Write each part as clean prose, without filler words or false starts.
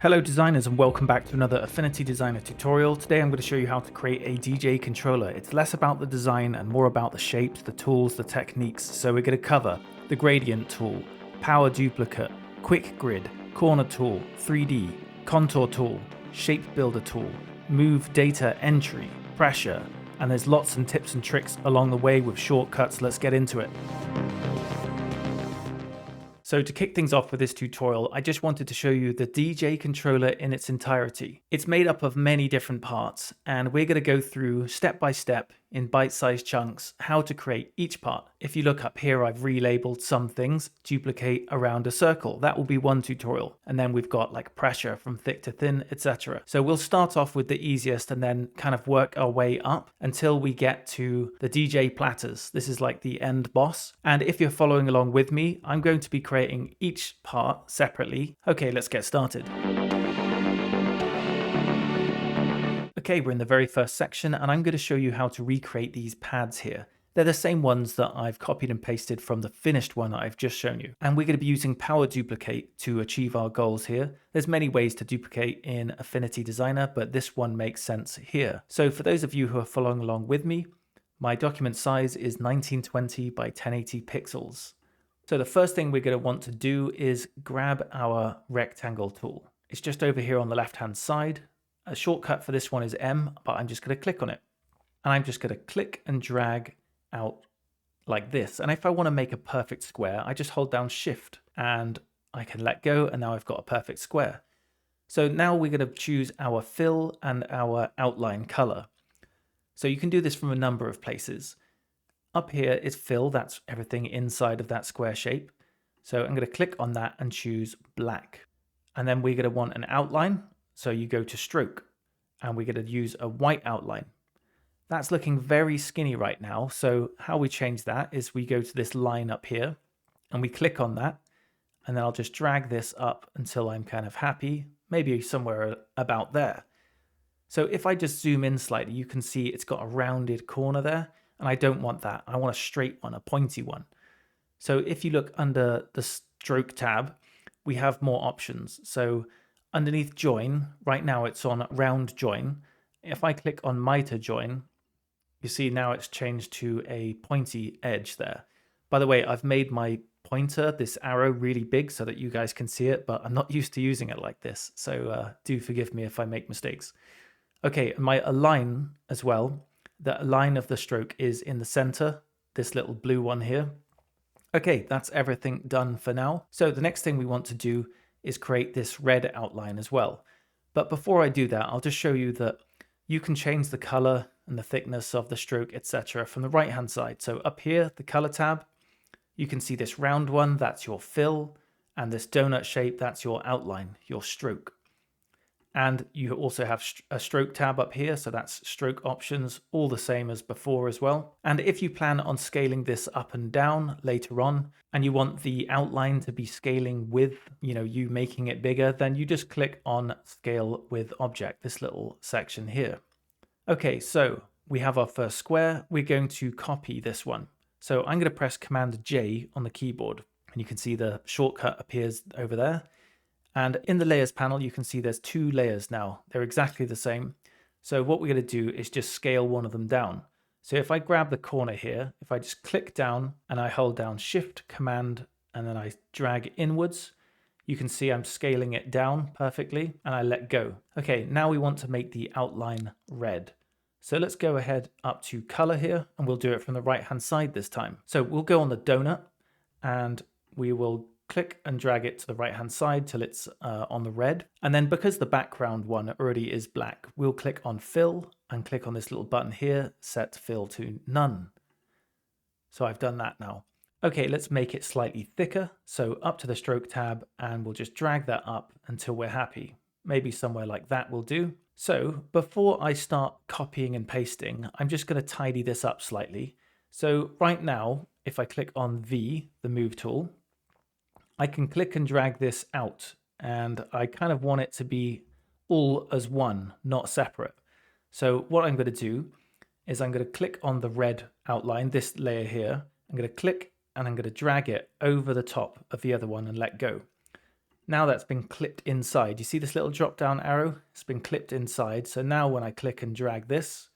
Hello designers and welcome back to another Affinity Designer tutorial. Today I'm going to show you how to create a DJ controller. It's less about the design and more about the shapes, the tools, the techniques. So we're going to cover the gradient tool, power duplicate, quick grid, corner tool, 3D, contour tool, shape builder tool, move data entry, pressure, and there's lots of tips and tricks along the way with shortcuts. Let's get into it. So to kick things off with this tutorial, I just wanted to show you the DJ controller in its entirety. It's made up of many different parts, and we're going to go through step by step in bite-sized chunks how to create each part. If you look up here, I've relabeled some things, duplicate around a circle. That will be one tutorial. And then we've got like pressure from thick to thin, etc. So we'll start off with the easiest and then kind of work our way up until we get to the DJ platters. This is like the end boss. And if you're following along with me, I'm going to be creating each part separately. Okay, let's get started. Okay, we're in the very first section and I'm going to show you how to recreate these pads here. They're the same ones that I've copied and pasted from the finished one that I've just shown you. And we're going to be using power duplicate to achieve our goals here. There's many ways to duplicate in Affinity Designer, but this one makes sense here. So for those of you who are following along with me, my document size is 1920 by 1080 pixels. So the first thing we're going to want to do is grab our rectangle tool. It's just over here on the left-hand side. A shortcut for this one is M, but I'm just going to click on it. And I'm just going to click and drag out like this. And if I want to make a perfect square, I just hold down Shift and I can let go. And now I've got a perfect square. So now we're going to choose our fill and our outline color. So you can do this from a number of places. Up here is fill. That's everything inside of that square shape. So I'm going to click on that and choose black. And then we're going to want an outline. So you go to stroke and we're going to use a white outline. That's looking very skinny right now. So how we change that is we go to this line up here and we click on that. And then I'll just drag this up until I'm kind of happy, maybe somewhere about there. So if I just zoom in slightly, you can see it's got a rounded corner there. And I don't want that. I want a straight one, a pointy one. So if you look under the stroke tab, we have more options. So underneath join, right now it's on round join. If I click on miter join, you see now it's changed to a pointy edge there. By the way, I've made my pointer, this arrow, really big so that you guys can see it, but I'm not used to using it like this. So do forgive me if I make mistakes. Okay, my align as well. The align of the stroke is in the center, this little blue one here. Okay, that's everything done for now. So the next thing we want to do is create this red outline as well. But before I do that, I'll just show you that you can change the color and the thickness of the stroke, etc. from the right hand side. So up here, the color tab, you can see this round one, that's your fill, and this donut shape, that's your outline, your stroke. And you also have a stroke tab up here, so that's stroke options, all the same as before as well. And if you plan on scaling this up and down later on, and you want the outline to be scaling with, you making it bigger, then you just click on Scale with Object, this little section here. Okay, so we have our first square. We're going to copy this one. So I'm going to press Command J on the keyboard, and you can see the shortcut appears over there. And in the layers panel, you can see there's two layers now. They're exactly the same. So what we're going to do is just scale one of them down. So if I grab the corner here, if I just click down and I hold down Shift, Command, and then I drag inwards, you can see I'm scaling it down perfectly and I let go. Okay, now we want to make the outline red. So let's go ahead up to color here and we'll do it from the right hand side this time. So we'll go on the donut and we will click and drag it to the right hand side till it's on the red. And then because the background one already is black, we'll click on fill and click on this little button here, set fill to none. So I've done that now. Okay, let's make it slightly thicker. So up to the stroke tab and we'll just drag that up until we're happy. Maybe somewhere like that will do. So before I start copying and pasting, I'm just going to tidy this up slightly. So right now, if I click on V, the move tool, I can click and drag this out and I kind of want it to be all as one, not separate. So what I'm going to do is I'm going to click on the red outline, this layer here. I'm going to click and I'm going to drag it over the top of the other one and let go. Now that's been clipped inside. You see this little drop down arrow? It's been clipped inside. So now when I click and drag this,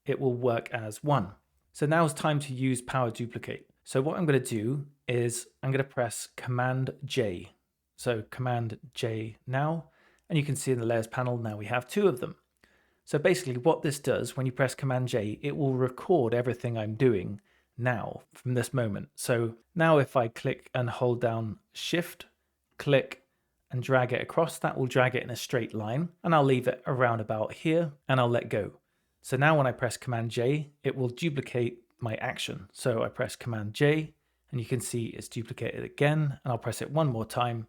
it will work as one. So now it's time to use Power Duplicate. So what I'm going to do is I'm going to press Command J. So Command J now, and you can see in the layers panel now we have two of them. So basically what this does, when you press Command J, it will record everything I'm doing now from this moment. So now if I click and hold down Shift, click and drag it across, that will drag it in a straight line, and I'll leave it around about here and I'll let go. So now when I press Command J, it will duplicate my action. So I press Command J and you can see it's duplicated again, and I'll press it one more time.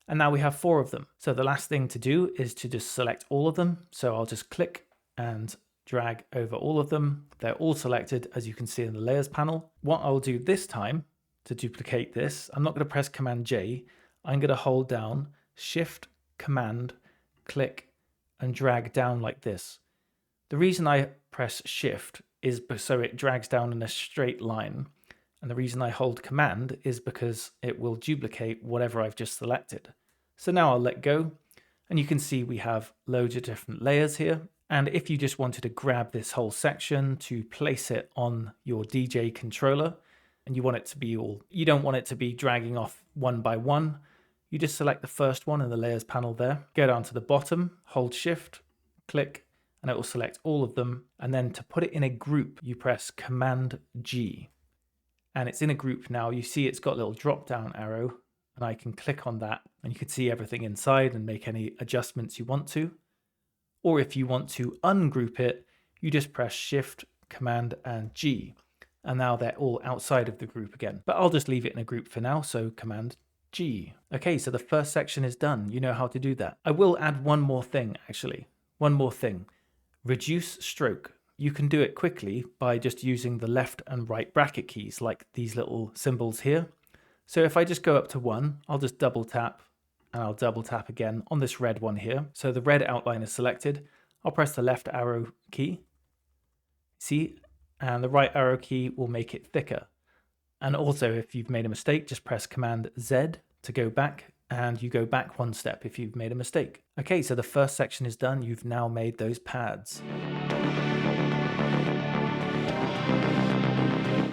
And now we have four of them. So the last thing to do is to just select all of them. So I'll just click and drag over all of them. They're all selected, as you can see in the layers panel. What I'll do this time to duplicate this, I'm not going to press Command J. I'm going to hold down Shift, Command, click and drag down like this. The reason I press Shift is so it drags down in a straight line. And the reason I hold Command is because it will duplicate whatever I've just selected. So now I'll let go, and you can see we have loads of different layers here. And if you just wanted to grab this whole section to place it on your DJ controller, and you want it to be you don't want it to be dragging off one by one, you just select the first one in the layers panel there, go down to the bottom, hold Shift, click, and it will select all of them. And then to put it in a group, you press Command G. And it's in a group now. You see it's got a little drop down arrow, and I can click on that and you can see everything inside and make any adjustments you want to. Or if you want to ungroup it, you just press Shift, Command and G. And now they're all outside of the group again. But I'll just leave it in a group for now, so Command G. Okay, so the first section is done. You know how to do that. I will add one more thing, actually. One more thing. Reduce stroke. You can do it quickly by just using the left and right bracket keys, like these little symbols here. So if I just go up to 1, I'll just double tap, and I'll double tap again on this red one here. So the red outline is selected. I'll press the left arrow key. See? And the right arrow key will make it thicker. And also, if you've made a mistake, just press Command Z to go back, and you go back one step if you've made a mistake. Okay, so the first section is done. You've now made those pads.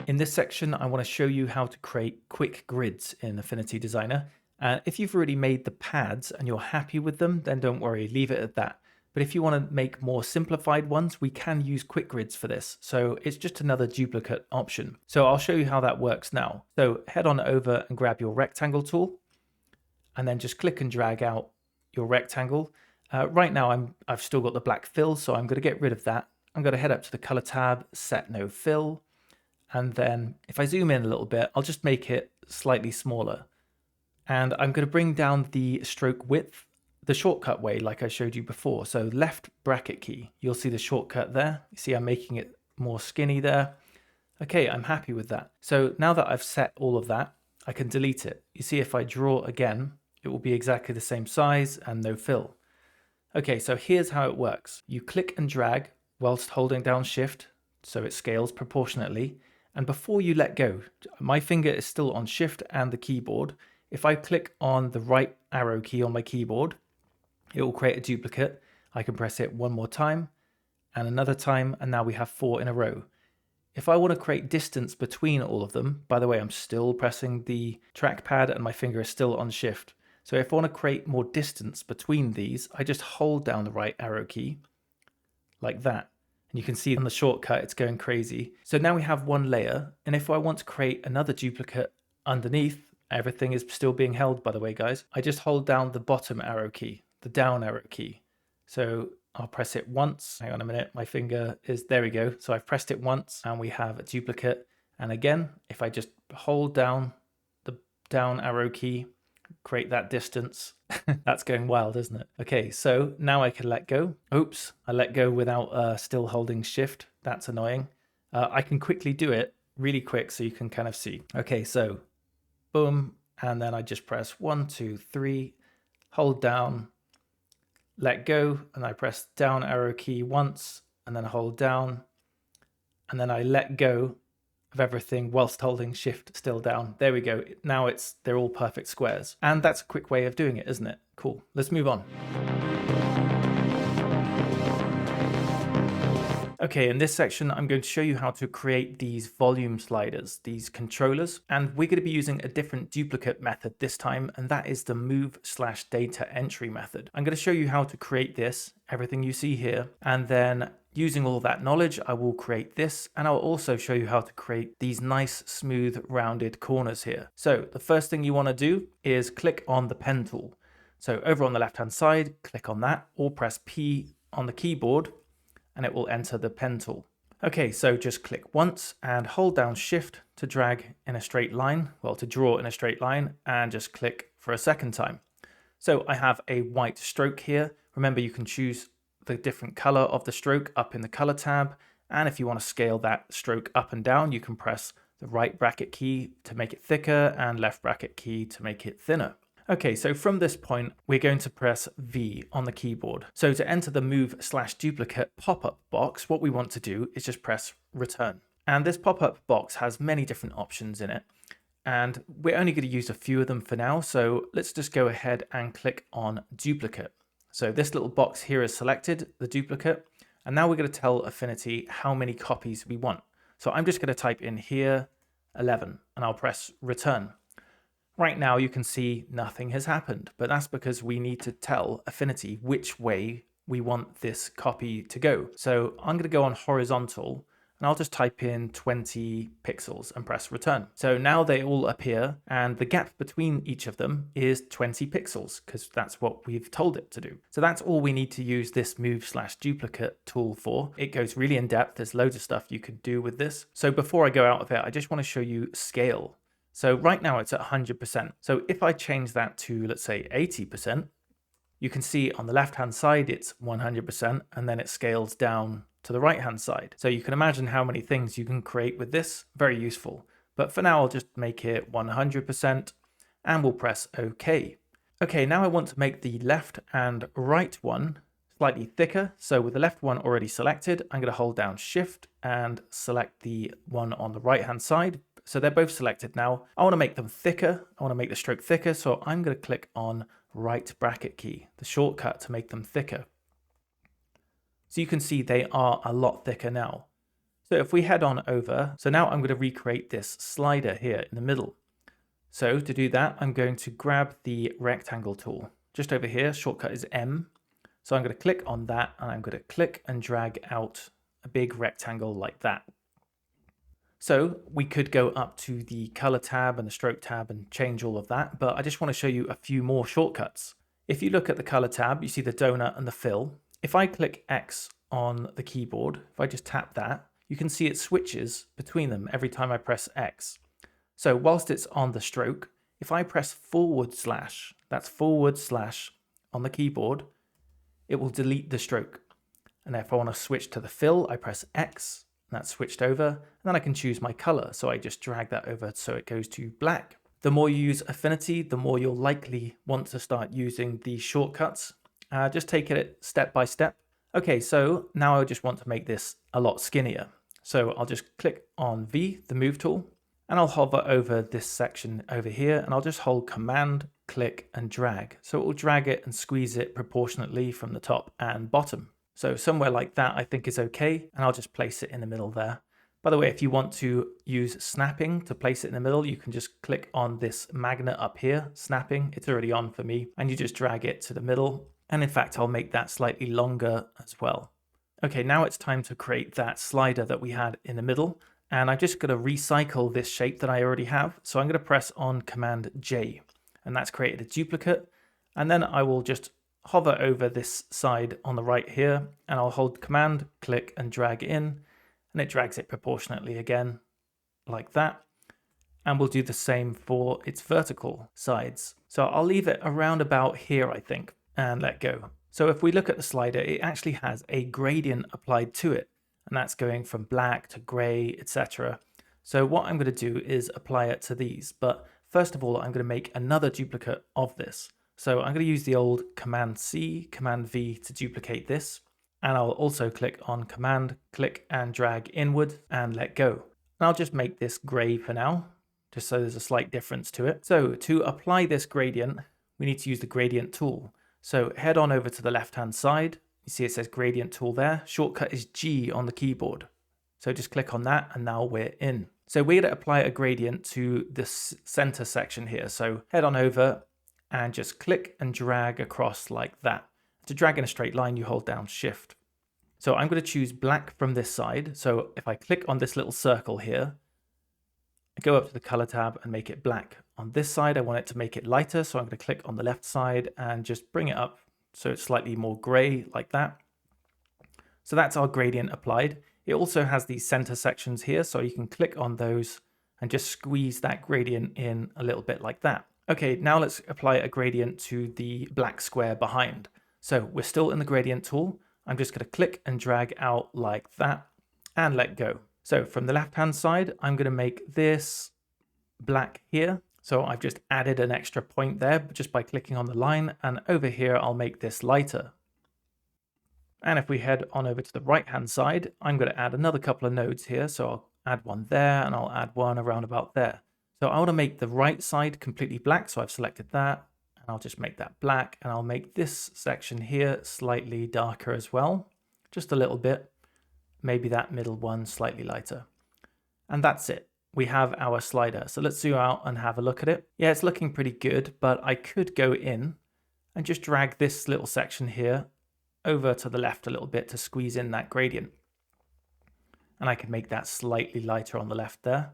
In this section, I want to show you how to create quick grids in Affinity Designer. If you've already made the pads and you're happy with them, then don't worry, leave it at that. But if you want to make more simplified ones, we can use quick grids for this. So it's just another duplicate option. So I'll show you how that works now. So head on over and grab your rectangle tool, and then just click and drag out your rectangle. Right now I've still got the black fill, so I'm going to get rid of that. I'm going to head up to the color tab, set no fill. And then if I zoom in a little bit, I'll just make it slightly smaller. And I'm going to bring down the stroke width the shortcut way, like I showed you before. So left bracket key, you'll see the shortcut there. You see I'm making it more skinny there. Okay, I'm happy with that. So now that I've set all of that, I can delete it. You see if I draw again, it will be exactly the same size and no fill. Okay, so here's how it works. You click and drag whilst holding down Shift, so it scales proportionately. And before you let go, my finger is still on Shift and the keyboard. If I click on the right arrow key on my keyboard, it will create a duplicate. I can press it one more time and another time, and now we have 4 in a row. If I want to create distance between all of them, by the way, I'm still pressing the trackpad and my finger is still on Shift. So if I want to create more distance between these, I just hold down the right arrow key like that. And you can see on the shortcut, it's going crazy. So now we have one layer. And if I want to create another duplicate underneath, everything is still being held, by the way, guys. I just hold down the bottom arrow key, the down arrow key. So I'll press it once. Hang on a minute. My finger is, there we go. So I've pressed it once and we have a duplicate. And again, if I just hold down the down arrow key, create that distance. That's going wild, isn't it? Okay, so now I can let go. Oops, I let go without still holding Shift. That's annoying. I can quickly do it really quick so you can kind of see. Okay, so boom, and then I just press 1, 2, 3, hold down, let go, and I press down arrow key once, and then hold down, and then I let go, of everything whilst holding shift still down. There we go. Now they're all perfect squares. And that's a quick way of doing it, isn't it? Cool. Let's move on. Okay, in this section, I'm going to show you how to create these volume sliders, these controllers, and we're going to be using a different duplicate method this time, and that is the move/data entry method. I'm going to show you how to create this, everything you see here, and then using all that knowledge, I will create this, and I'll also show you how to create these nice, smooth, rounded corners here. So the first thing you want to do is click on the pen tool. So over on the left-hand side, click on that, or press P on the keyboard, and it will enter the pen tool. Okay, so just click once and hold down shift to drag in a straight line, well, to draw in a straight line, and just click for a second time. So I have a white stroke here. Remember, you can choose the different color of the stroke up in the color tab. And if you want to scale that stroke up and down, you can press the right bracket key to make it thicker and left bracket key to make it thinner. Okay, so from this point, we're going to press V on the keyboard. So to enter the move/duplicate pop-up box, what we want to do is just press return. And this pop-up box has many different options in it. And we're only going to use a few of them for now. So let's just go ahead and click on duplicate. So this little box here is selected, the duplicate. And now we're going to tell Affinity how many copies we want. So I'm just going to type in here 11 and I'll press return. Right now you can see nothing has happened, but that's because we need to tell Affinity which way we want this copy to go. So I'm going to go on horizontal and I'll just type in 20 pixels and press return. So now they all appear and the gap between each of them is 20 pixels because that's what we've told it to do. So that's all we need to use this move/duplicate tool for. It goes really in depth. There's loads of stuff you could do with this. So before I go out of it, I just want to show you scale. So right now it's at 100%. So if I change that to, let's say 80%, you can see on the left-hand side, it's 100%, and then it scales down to the right-hand side. So you can imagine how many things you can create with this. Very useful. But for now, I'll just make it 100% and we'll press OK. Okay, now I want to make the left and right one slightly thicker. So with the left one already selected, I'm going to hold down Shift and select the one on the right-hand side. So they're both selected now. I want to make them thicker. I want to make the stroke thicker. So I'm going to click on right bracket key, the shortcut to make them thicker. So you can see they are a lot thicker now. So if we head on over, so now I'm going to recreate this slider here in the middle. So to do that, I'm going to grab the rectangle tool just over here. Shortcut is M. So I'm going to click on that and I'm going to click and drag out a big rectangle like that. So we could go up to the color tab and the stroke tab and change all of that, but I just want to show you a few more shortcuts. If you look at the color tab, you see the donut and the fill. If I click X on the keyboard, if I just tap that, you can see it switches between them every time I press X. So whilst it's on the stroke, if I press /, that's / on the keyboard, it will delete the stroke. And if I want to switch to the fill, I press X. That's switched over, and then I can choose my color. So I just drag that over so it goes to black. The more you use Affinity, the more you'll likely want to start using these shortcuts. Just take it step by step. Okay, so now I just want to make this a lot skinnier. So I'll just click on V, the move tool, and I'll hover over this section over here, and I'll just hold Command, click, and drag. So it will drag it and squeeze it proportionately from the top and bottom. So somewhere like that I think is okay, and I'll just place it in the middle there. By the way, if you want to use snapping to place it in the middle, you can just click on this magnet up here, snapping. It's already on for me, and you just drag it to the middle. And in fact, I'll make that slightly longer as well. Okay, now it's time to create that slider that we had in the middle, and I'm just going to recycle this shape that I already have. So I'm going to press on Command J, and that's created a duplicate, and then I will just hover over this side on the right here, and I'll hold Command, click, and drag in, and it drags it proportionately again, like that. And we'll do the same for its vertical sides. So I'll leave it around about here, I think, and let go. So if we look at the slider, it actually has a gradient applied to it, and that's going from black to gray, etc. So what I'm going to do is apply it to these, but first of all, I'm going to make another duplicate of this. So I'm going to use the old Command C, Command V to duplicate this. And I'll also click on Command, click and drag inward and let go. And I'll just make this gray for now, just so there's a slight difference to it. So to apply this gradient, we need to use the gradient tool. So head on over to the left-hand side. You see it says gradient tool there. Shortcut is G on the keyboard. So just click on that and now we're in. So we're going to apply a gradient to this center section here. So head on over and just click and drag across like that. To drag in a straight line, you hold down Shift. So I'm going to choose black from this side. So if I click on this little circle here, I go up to the color tab and make it black. On this side, I want it to make it lighter. So I'm going to click on the left side and just bring it up so it's slightly more gray like that. So that's our gradient applied. It also has these center sections here, so you can click on those and just squeeze that gradient in a little bit like that. Okay, now let's apply a gradient to the black square behind. So we're still in the gradient tool. I'm just going to click and drag out like that and let go. So from the left-hand side, I'm going to make this black here. So I've just added an extra point there just by clicking on the line, and over here, I'll make this lighter. And if we head on over to the right-hand side, I'm going to add another couple of nodes here. So I'll add one there and I'll add one around about there. So I want to make the right side completely black. So I've selected that and I'll just make that black, and I'll make this section here slightly darker as well. Just a little bit. Maybe that middle one slightly lighter. And that's it. We have our slider. So let's zoom out and have a look at it. Yeah, it's looking pretty good, but I could go in and just drag this little section here over to the left a little bit to squeeze in that gradient. And I can make that slightly lighter on the left there.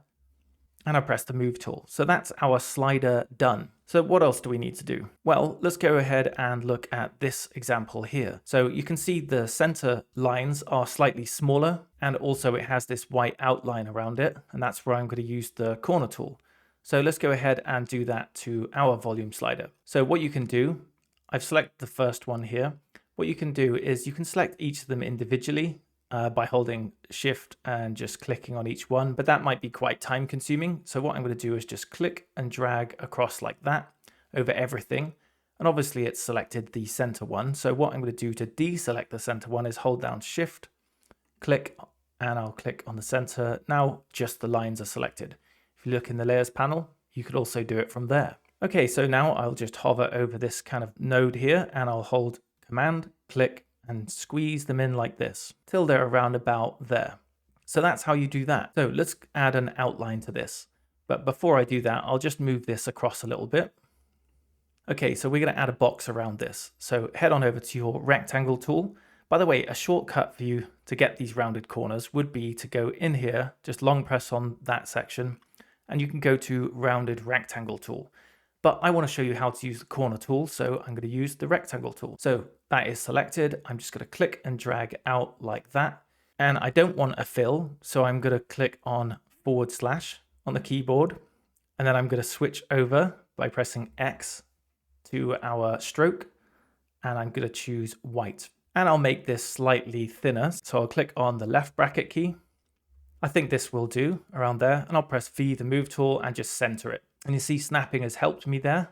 And I press the move tool. So that's our slider done. So what else do we need to do? Well, let's go ahead and look at this example here. So you can see the center lines are slightly smaller, and also it has this white outline around it. And that's where I'm going to use the corner tool. So let's go ahead and do that to our volume slider. So what you can do, I've selected the first one here. What you can do is you can select each of them individually by holding Shift and just clicking on each one, but that might be quite time consuming. So what I'm going to do is just click and drag across like that over everything. And obviously it's selected the center one. So what I'm going to do to deselect the center one is hold down Shift, click, and I'll click on the center. Now just the lines are selected. If you look in the layers panel, you could also do it from there. Okay, so now I'll just hover over this kind of node here and I'll hold Command, click, and squeeze them in like this till they're around about there. So that's how you do that. So let's add an outline to this. But before I do that, I'll just move this across a little bit. Okay, so we're going to add a box around this. So head on over to your rectangle tool. By the way, a shortcut for you to get these rounded corners would be to go in here, just long press on that section, and you can go to rounded rectangle tool. But I want to show you how to use the corner tool, so I'm going to use the rectangle tool. So that is selected. I'm just going to click and drag out like that. And I don't want a fill, so I'm going to click on / on the keyboard. And then I'm going to switch over by pressing X to our stroke. And I'm going to choose white. And I'll make this slightly thinner. So I'll click on the left bracket key. I think this will do around there. And I'll press V, the move tool, and just center it. And you see snapping has helped me there.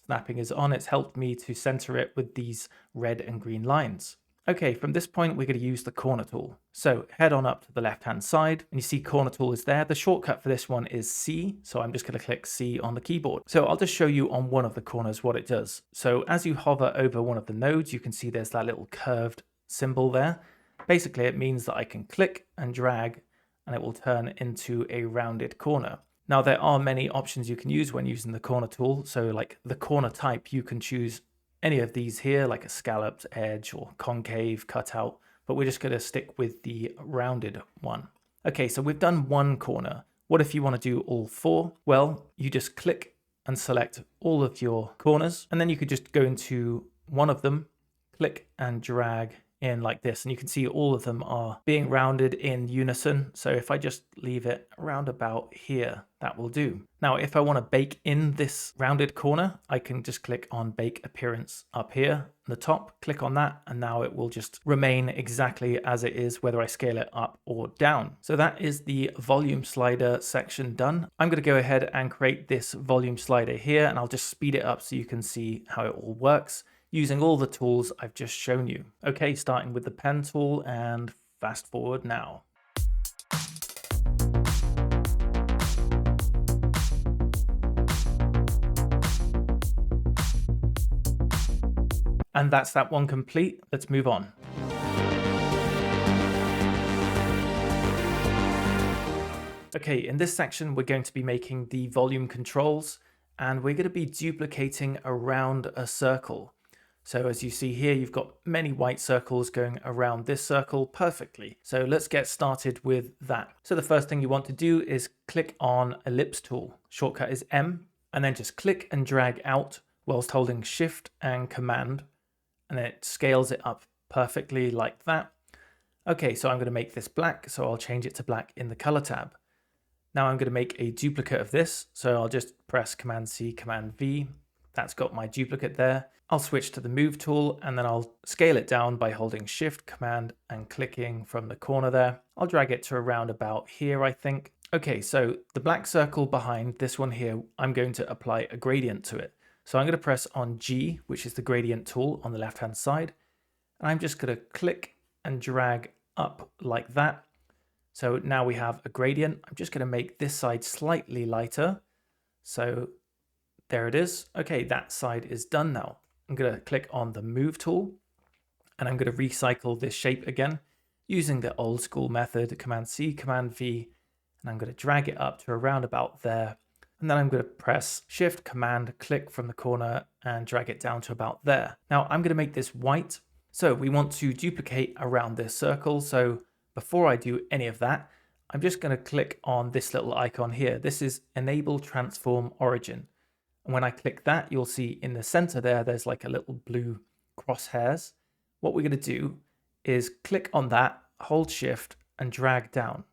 Snapping is on. It's helped me to center it with these red and green lines. Okay, from this point, we're going to use the corner tool. So head on up to the left-hand side and you see corner tool is there. The shortcut for this one is C. So I'm just going to click C on the keyboard. So I'll just show you on one of the corners what it does. So as you hover over one of the nodes, you can see there's that little curved symbol there. Basically, it means that I can click and drag and it will turn into a rounded corner. Now, there are many options you can use when using the corner tool. So like the corner type, you can choose any of these here, like a scalloped edge or concave cutout, but we're just going to stick with the rounded one. Okay, so we've done one corner. What if you want to do all four? Well, you just click and select all of your corners, and then you could just go into one of them, click and drag in like this, and you can see all of them are being rounded in unison. So if I just leave it around about here, that will do. Now, if I want to bake in this rounded corner, I can just click on Bake Appearance up here at the top, click on that, and now it will just remain exactly as it is, whether I scale it up or down. So that is the volume slider section done. I'm going to go ahead and create this volume slider here, and I'll just speed it up so you can see how it all works, using all the tools I've just shown you. Okay, starting with the pen tool and fast forward now. And that's that one complete. Let's move on. Okay, in this section, we're going to be making the volume controls, and we're going to be duplicating around a circle. So as you see here, you've got many white circles going around this circle perfectly. So let's get started with that. So the first thing you want to do is click on Ellipse tool. Shortcut is M, and then just click and drag out whilst holding Shift and Command, and then it scales it up perfectly like that. Okay, so I'm going to make this black, so I'll change it to black in the color tab. Now I'm going to make a duplicate of this, so I'll just press Command C, Command V. That's got my duplicate there. I'll switch to the Move tool, and then I'll scale it down by holding Shift, Command, and clicking from the corner there. I'll drag it to around about here, I think. Okay, so the black circle behind this one here, I'm going to apply a gradient to it. So I'm going to press on G, which is the gradient tool on the left-hand side, and I'm just going to click and drag up like that. So now we have a gradient. I'm just going to make this side slightly lighter. So there it is. Okay, that side is done now. I'm going to click on the Move tool, and I'm going to recycle this shape again using the old school method, Command C, Command V, and I'm going to drag it up to around about there. And then I'm going to press Shift, Command, click from the corner and drag it down to about there. Now I'm going to make this white. So we want to duplicate around this circle. So before I do any of that, I'm just going to click on this little icon here. This is Enable Transform Origin. And when I click that, you'll see in the center there, there's like a little blue crosshairs. What we're going to do is click on that, hold Shift and drag down.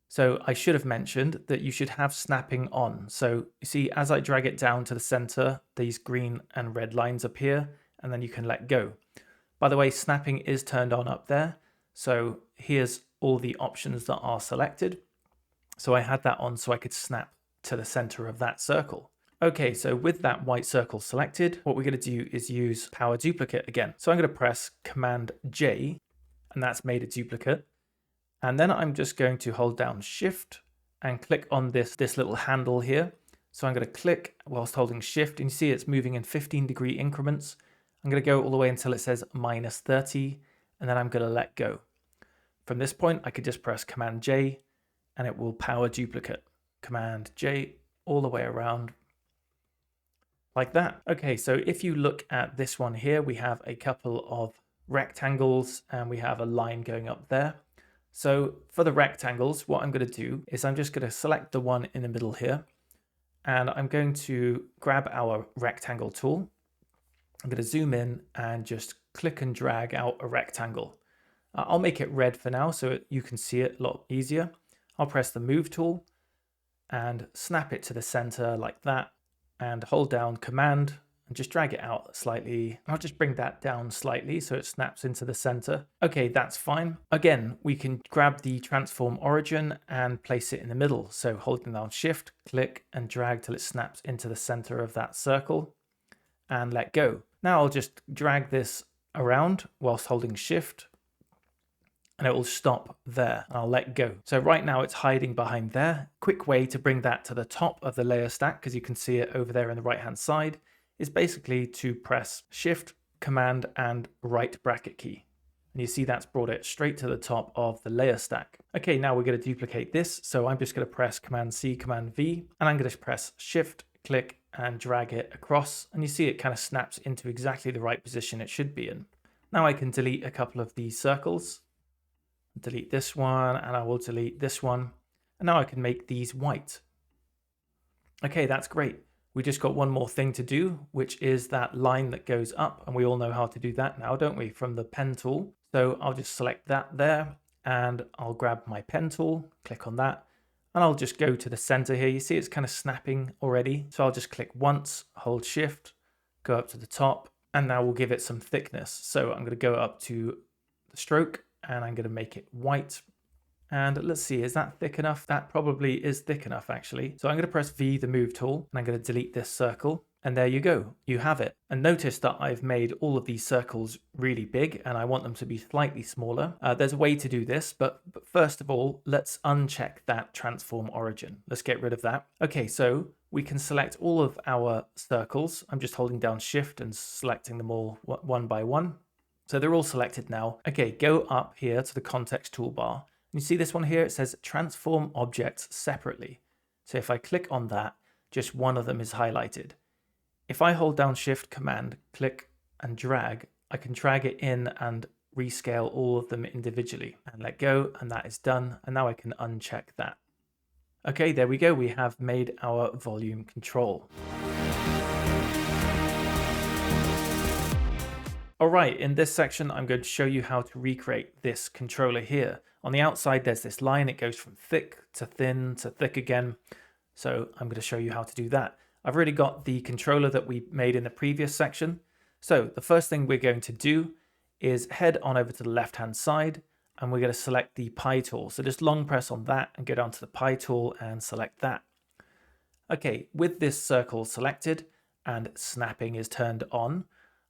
So I should have mentioned that you should have snapping on. So you see, as I drag it down to the center, these green and red lines appear, and then you can let go. By the way, snapping is turned on up there. So here's all the options that are selected. So I had that on so I could snap to the center of that circle. Okay, so with that white circle selected, what we're going to do is use Power Duplicate again. So I'm going to press Command J, and that's made a duplicate. And then I'm just going to hold down Shift and click on this little handle here. So I'm going to click whilst holding Shift, and you see it's moving in 15-degree increments. I'm going to go all the way until it says -30, and then I'm going to let go. From this point, I could just press Command J, and it will power duplicate. Command J all the way around like that. Okay, so if you look at this one here, we have a couple of rectangles and we have a line going up there. So for the rectangles, what I'm going to do is I'm just going to select the one in the middle here, and I'm going to grab our rectangle tool. I'm going to zoom in and just click and drag out a rectangle. I'll make it red for now so you can see it a lot easier. I'll press the Move tool and snap it to the center like that, and hold down Command and just drag it out slightly. I'll just bring that down slightly so it snaps into the center. Okay, that's fine. Again, we can grab the transform origin and place it in the middle. So holding down Shift, click and drag till it snaps into the center of that circle and let go. Now I'll just drag this around whilst holding Shift, and it will stop there. I'll let go. So right now it's hiding behind there. Quick way to bring that to the top of the layer stack, because you can see it over there on the right hand side, is basically to press Shift, Command and right bracket key. And you see that's brought it straight to the top of the layer stack. Okay, now we're going to duplicate this. So I'm just going to press Command C, Command V, and I'm going to press Shift, click and drag it across. And you see it kind of snaps into exactly the right position it should be in. Now I can delete a couple of these circles. Delete this one, and I will delete this one. And now I can make these white. Okay, that's great. We just got one more thing to do, which is that line that goes up. And we all know how to do that now, don't we? From the pen tool. So I'll just select that there, and I'll grab my pen tool, click on that, and I'll just go to the center here. You see it's kind of snapping already. So I'll just click once, hold Shift, go up to the top, and now we'll give it some thickness. So I'm going to go up to the stroke, and I'm going to make it white. And let's see, is that thick enough? That probably is thick enough, actually. So I'm going to press V, the Move tool, and I'm going to delete this circle. And there you go, you have it. And notice that I've made all of these circles really big and I want them to be slightly smaller. There's a way to do this, but first of all, let's uncheck that transform origin. Let's get rid of that. Okay, so we can select all of our circles. I'm just holding down Shift and selecting them all one by one. So they're all selected now. Okay, go up here to the context toolbar. You see this one here, it says transform objects separately. So if I click on that, just one of them is highlighted. If I hold down Shift, Command, click and drag, I can drag it in and rescale all of them individually and let go, and that is done. And now I can uncheck that. Okay, there we go. We have made our volume control. All right, in this section, I'm going to show you how to recreate this controller here. On the outside, there's this line. It goes from thick to thin to thick again. So I'm going to show you how to do that. I've already got the controller that we made in the previous section. So the first thing we're going to do is head on over to the left-hand side, and we're going to select the pie tool. So just long press on that and go down to the pie tool and select that. Okay, with this circle selected and snapping is turned on,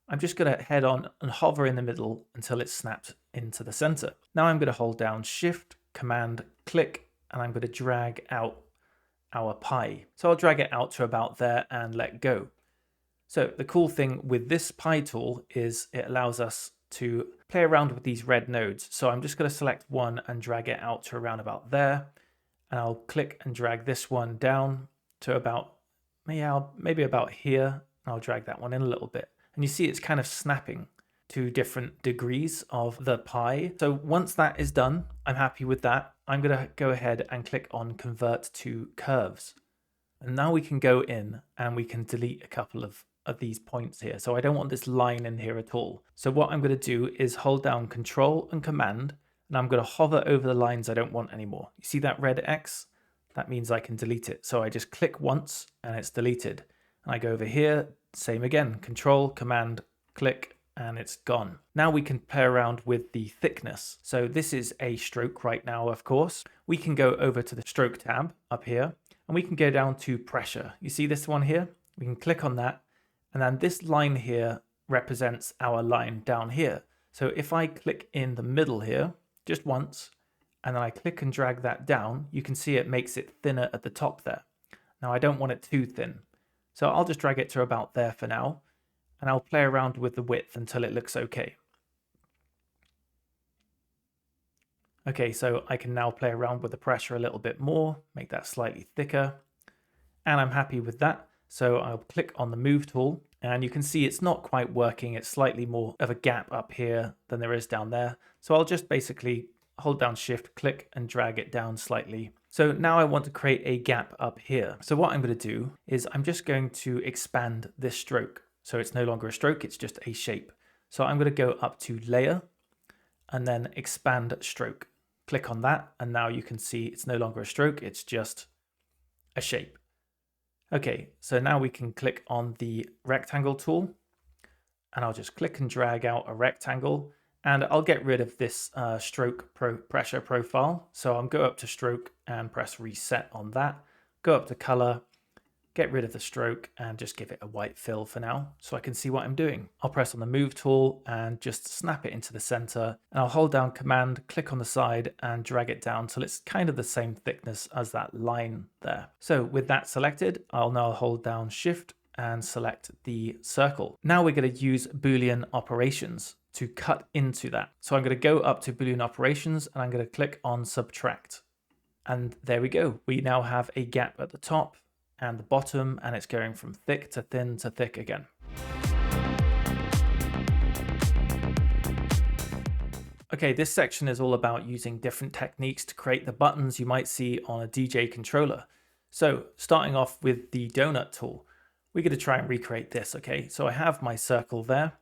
I'm just going to head on and hover in the middle until it's snapped into the center. Now I'm going to hold down Shift, Command, click, and I'm going to drag out our pie. So I'll drag it out to about there and let go. So the cool thing with this pie tool is it allows us to play around with these red nodes. So I'm just going to select one and drag it out to around about there. And I'll click and drag this one down to about, maybe about here. I'll drag that one in a little bit. And you see it's kind of snapping to different degrees of the pie. So once that is done, I'm happy with that. I'm going to go ahead and click on Convert to Curves. And now we can go in and we can delete a couple of these points here. So I don't want this line in here at all. So what I'm going to do is hold down Control and Command, and I'm going to hover over the lines I don't want anymore. You see that red X? That means I can delete it. So I just click once and it's deleted. And I go over here, same again, Control, Command, click, and it's gone. Now we can play around with the thickness. So this is a stroke right now, of course. We can go over to the stroke tab up here, and we can go down to pressure. You see this one here? We can click on that, and then this line here represents our line down here. So if I click in the middle here, just once, and then I click and drag that down, you can see it makes it thinner at the top there. Now I don't want it too thin. So I'll just drag it to about there for now, and I'll play around with the width until it looks okay. Okay, so I can now play around with the pressure a little bit more, make that slightly thicker, and I'm happy with that. So I'll click on the Move tool, and you can see it's not quite working. It's slightly more of a gap up here than there is down there. So I'll just basically hold down Shift, click, and drag it down slightly. So now I want to create a gap up here. So what I'm going to do is I'm just going to expand this stroke. So it's no longer a stroke, it's just a shape. So I'm going to go up to Layer and then Expand Stroke. Click on that, and now you can see it's no longer a stroke, it's just a shape. Okay, so now we can click on the Rectangle tool, and I'll just click and drag out a rectangle, and I'll get rid of this stroke pressure profile. So I'll go up to Stroke and press Reset on that, go up to Color, get rid of the stroke and just give it a white fill for now so I can see what I'm doing. I'll press on the Move tool and just snap it into the center, and I'll hold down Command, click on the side and drag it down till it's kind of the same thickness as that line there. So with that selected, I'll now hold down Shift and select the circle. Now we're going to use Boolean Operations to cut into that. So I'm going to go up to Boolean Operations and I'm going to click on Subtract. And there we go. We now have a gap at the top and the bottom, and it's going from thick to thin to thick again. Okay, this section is all about using different techniques to create the buttons you might see on a DJ controller. So starting off with the donut tool, we're going to try and recreate this. Okay, so I have my circle there,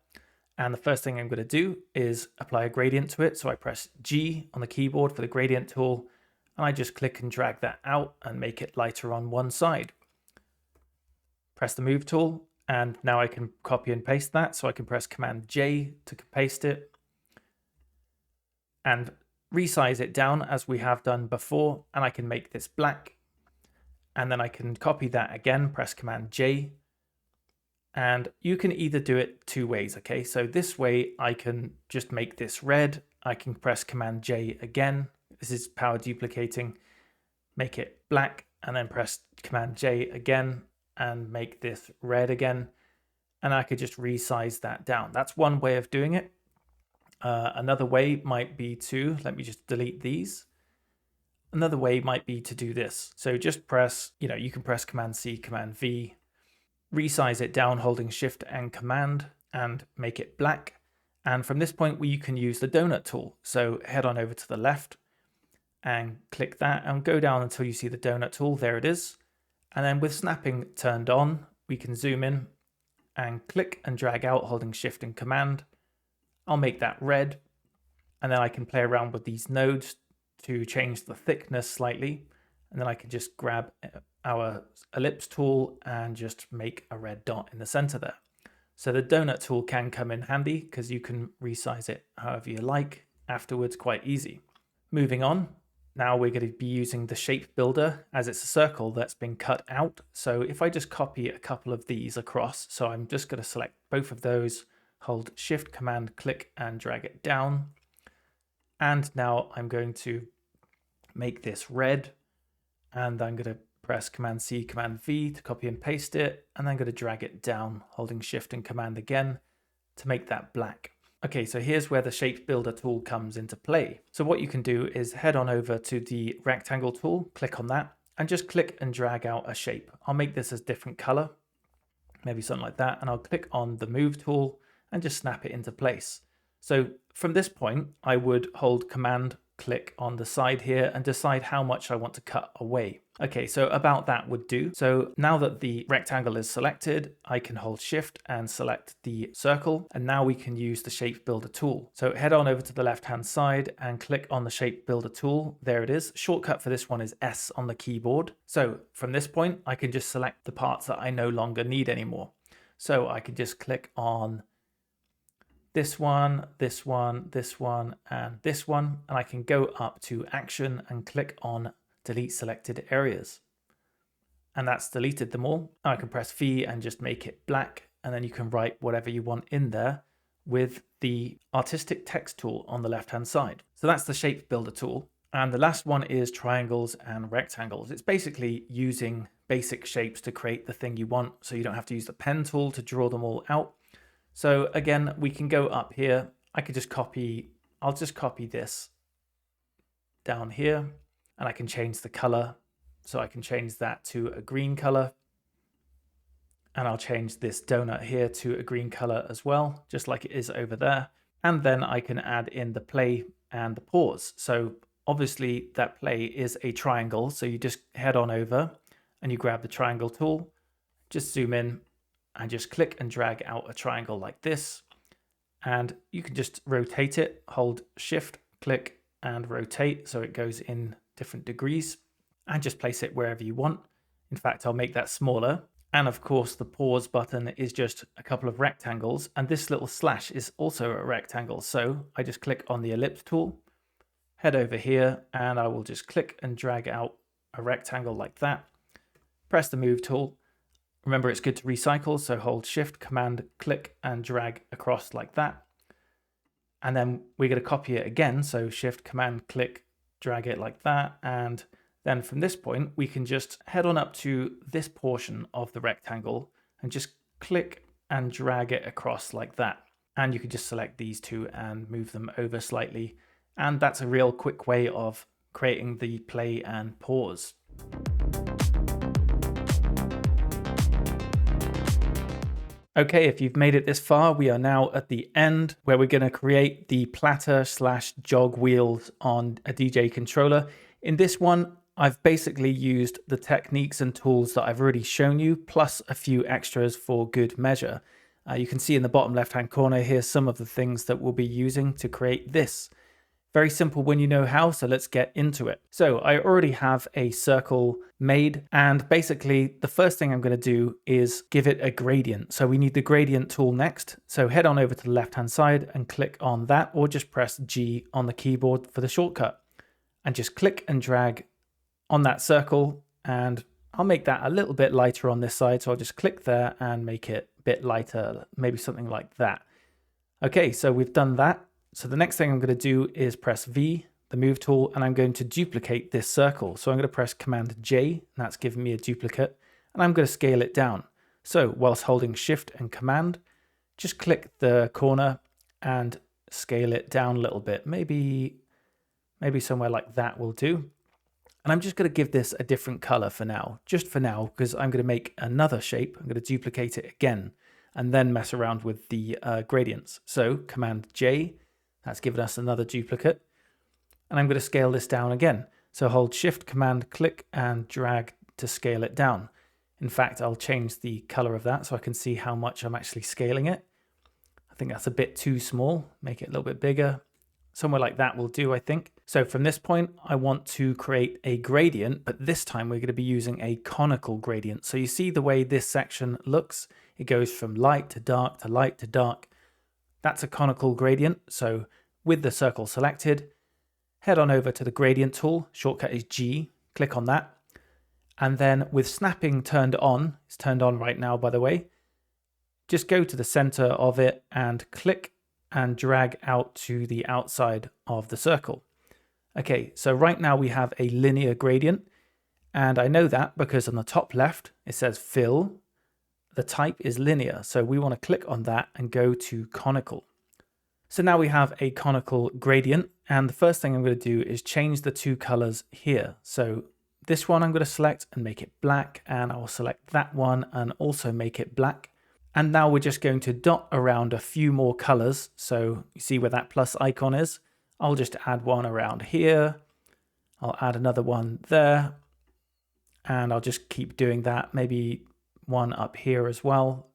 and the first thing I'm going to do is apply a gradient to it. So I press G on the keyboard for the gradient tool, and I just click and drag that out and make it lighter on one side. Press the Move tool, and now I can copy and paste that. So I can press Command J to paste it and resize it down as we have done before. And I can make this black, and then I can copy that again, press Command J, And you can either do it two ways, okay? So this way I can just make this red. I can press Command J again. This is power duplicating. Make it black and then press Command J again and make this red again. And I could just resize that down. That's one way of doing it. Another way might be to, let me just delete these. Another way might be to do this. So just press, you can press Command C, Command V, resize it down holding Shift and Command and make it black. And from this point, you can use the donut tool. So head on over to the left and click that and go down until you see the donut tool. There it is. And then with snapping turned on, we can zoom in and click and drag out holding Shift and Command. I'll make that red. And then I can play around with these nodes to change the thickness slightly. And then I can just grab our ellipse tool and just make a red dot in the center there. So the donut tool can come in handy because you can resize it however you like afterwards, quite easy. Moving on, now we're going to be using the shape builder as it's a circle that's been cut out. So if I just copy a couple of these across, so I'm just going to select both of those, hold Shift, Command, click and drag it down. And now I'm going to make this red and I'm going to press Command C, Command V to copy and paste it, and I'm going to drag it down, holding Shift and Command again to make that black. Okay, so here's where the Shape Builder tool comes into play. So what you can do is head on over to the rectangle tool, click on that, and just click and drag out a shape. I'll make this a different color, maybe something like that, and I'll click on the Move tool and just snap it into place. So from this point, I would hold Command, click on the side here and decide how much I want to cut away. Okay, so about that would do. So now that the rectangle is selected, I can hold Shift and select the circle. And now we can use the Shape Builder tool. So head on over to the left-hand side and click on the Shape Builder tool. There it is. Shortcut for this one is S on the keyboard. So from this point, I can just select the parts that I no longer need anymore. So I can just click on this one, this one, this one, and this one, and I can go up to Action and click on Delete Selected Areas. And that's deleted them all. Now I can press V and just make it black, and then you can write whatever you want in there with the Artistic Text tool on the left-hand side. So that's the Shape Builder tool. And the last one is triangles and rectangles. It's basically using basic shapes to create the thing you want, so you don't have to use the pen tool to draw them all out. So again, we can go up here. I could just copy, I'll just copy this down here and I can change the color. So I can change that to a green color and I'll change this donut here to a green color as well, just like it is over there. And then I can add in the play and the pause. So obviously that play is a triangle. So you just head on over and you grab the triangle tool, just zoom in, and just click and drag out a triangle like this. And you can just rotate it, hold Shift, click and rotate so it goes in different degrees and just place it wherever you want. In fact, I'll make that smaller. And of course, the pause button is just a couple of rectangles and this little slash is also a rectangle. So I just click on the ellipse tool, head over here, and I will just click and drag out a rectangle like that. Press the Move tool. Remember, it's good to recycle, so hold Shift, Command, click, and drag across like that. And then we're going to copy it again, so Shift, Command, click, drag it like that. And then from this point, we can just head on up to this portion of the rectangle and just click and drag it across like that. And you can just select these two and move them over slightly. And that's a real quick way of creating the play and pause. Okay, if you've made it this far, we are now at the end where we're going to create the platter/jog wheels on a DJ controller. In this one, I've basically used the techniques and tools that I've already shown you, plus a few extras for good measure. You can see in the bottom left-hand corner here some of the things that we'll be using to create this. Very simple when you know how, so let's get into it. So I already have a circle made, and basically the first thing I'm going to do is give it a gradient. So we need the gradient tool next. So head on over to the left-hand side and click on that, or just press G on the keyboard for the shortcut. And just click and drag on that circle, and I'll make that a little bit lighter on this side. So I'll just click there and make it bit lighter, maybe something like that. Okay, so we've done that. So the next thing I'm going to do is press V, the move tool, and I'm going to duplicate this circle. So I'm going to press Command J, and that's giving me a duplicate, and I'm going to scale it down. So whilst holding Shift and Command, just click the corner and scale it down a little bit. Maybe somewhere like that will do. And I'm just going to give this a different color for now, just for now, because I'm going to make another shape. I'm going to duplicate it again and then mess around with the gradients. So Command J, that's given us another duplicate. And I'm going to scale this down again. So hold Shift, Command, click, and drag to scale it down. In fact, I'll change the color of that so I can see how much I'm actually scaling it. I think that's a bit too small. Make it a little bit bigger. Somewhere like that will do, I think. So from this point, I want to create a gradient, but this time we're going to be using a conical gradient. So you see the way this section looks? It goes from light to dark to light to dark. That's a conical gradient. So with the circle selected, head on over to the gradient tool. Shortcut is G. Click on that. And then with snapping turned on, it's turned on right now, by the way, just go to the center of it and click and drag out to the outside of the circle. Okay, so right now we have a linear gradient, and I know that because on the top left it says fill. The type is linear, so we want to click on that and go to conical. So now we have a conical gradient, and the first thing I'm going to do is change the two colors here. So this one I'm going to select and make it black, and I'll select that one and also make it black. And now we're just going to dot around a few more colors. So you see where that plus icon is? I'll just add one around here. I'll add another one there. And I'll just keep doing that. Maybe one up here as well.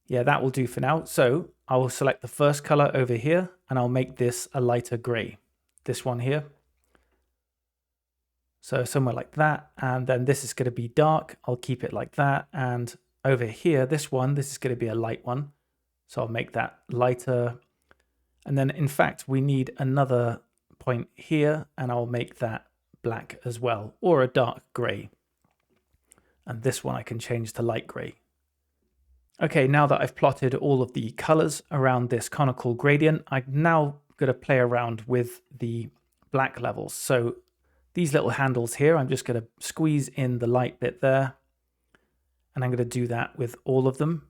Yeah, that will do for now. So I will select the first color over here and I'll make this a lighter gray. This one here. So somewhere like that. And then this is going to be dark. I'll keep it like that. And over here, this is going to be a light one. So I'll make that lighter. And then in fact, we need another point here and I'll make that black as well, or a dark gray. And this one I can change to light gray. Okay, now that I've plotted all of the colors around this conical gradient, I'm now going to play around with the black levels. So these little handles here, I'm just going to squeeze in the light bit there. And I'm going to do that with all of them.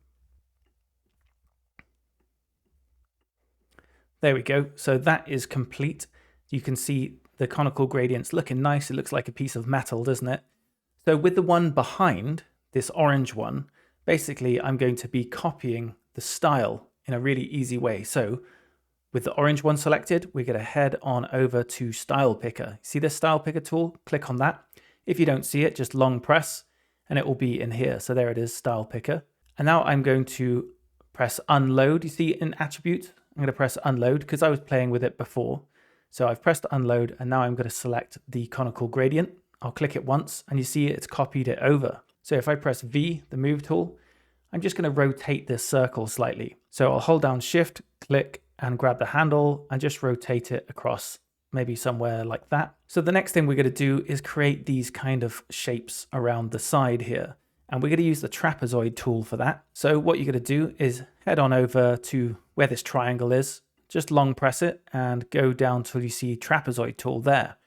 There we go. So that is complete. You can see the conical gradients looking nice. It looks like a piece of metal, doesn't it? So with the one behind, this orange one, basically I'm going to be copying the style in a really easy way. So with the orange one selected, we're going to head on over to Style Picker. See this Style Picker tool? Click on that. If you don't see it, just long press and it will be in here. So there it is, Style Picker. And now I'm going to press Unload. You see in Attribute, I'm going to press Unload because I was playing with it before. So I've pressed Unload and now I'm going to select the conical gradient. I'll click it once and you see it's copied it over. So if I press V, the move tool, I'm just going to rotate this circle slightly. So I'll hold down Shift, click and grab the handle and just rotate it across maybe somewhere like that. So the next thing we're going to do is create these kind of shapes around the side here. And we're going to use the Trapezoid tool for that. So what you're going to do is head on over to where this triangle is, just long press it and go down till you see Trapezoid tool there.